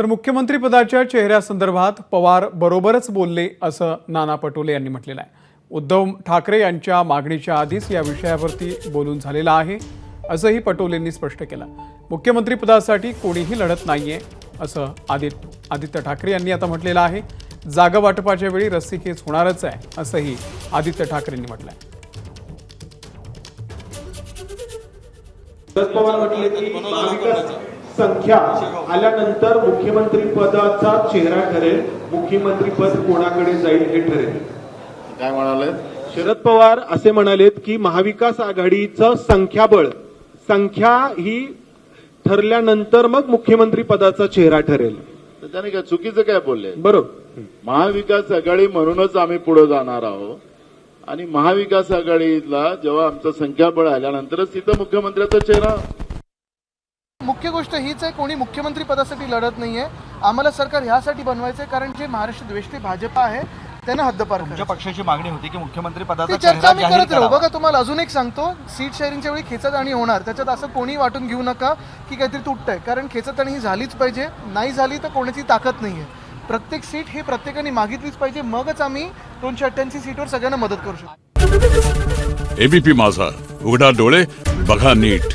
तर मुख्यमंत्रीपदाच्या चेहऱ्यासंदर्भात पवार बरोबरच बोलले असं नाना पटोले यांनी म्हटलेलं आहे। उद्धव ठाकरे यांच्या मागणीच्या आधीच या विषयावरती बोलून झालेला आहे असंही पटोलेंनी स्पष्ट केलं। मुख्यमंत्रीपदासाठी कोणीही लढत नाहीये असं आदित्य ठाकरे यांनी आता म्हटलेलं आहे। जागा वाटपाच्या वेळी रस्सीखेच होणारच आहे असंही आदित्य ठाकरेंनी म्हटलंय। शरद पवार म्हटले की महाविकास संख्या आल्यानंतर मुख्यमंत्री पदाचा चेहरा ठरेल, मुख्यमंत्री पद कोणाकडे जाईल हे ठरेल। काय म्हणाले शरद पवार असे म्हणालेत की महाविकास आघाडीचं संख्या ही ठरल्यानंतर मग मुख्यमंत्री पदाचा चेहरा ठरेल। तर त्याने काय चुकीचं काय बोलले? बरोबर, महाविकास आघाडी म्हणूनच आम्ही पुढे जाणार आहोत आणि महाविकास आघाडीला जेव्हा आमचं संख्याबळ आल्यानंतरच तिथं मुख्यमंत्र्याचा चेहरा। मुख्य गोष्ट हीच आहे, कोणी मुख्यमंत्री पदासाठी लढत नाहीये। आम्हाला सरकार ह्यासाठी बनवायचंय कारण जे महाराष्ट्र द्वेष्टी भाजपा आहे त्यांना हद्दपार तुमच्या पक्षाची मागणी होती की मुख्यमंत्री ती पदाचा चर्चा चेहरा आम्ही जाहीर करत राहू। करावा। बघा, तुम्हाला अजून एक सांगतो, सीट शेअरिंगच्या वेळी खेचाताणी होणार, त्याच्यात असं कोणी वाटून घेऊ नका की काहीतरी तुटतंय, कारण खेचाताणी ही झालीच पाहिजे। नाही झाली तर कोणाची ताकद नाहीये। प्रत्येक सीट ही प्रत्येकाने मागितलीच पाहिजे, मगच आम्ही 288 सीटवर सगळ्यांना मदत करू शकतो। एबीपी माझा, उघडा डोळे बघा नीट।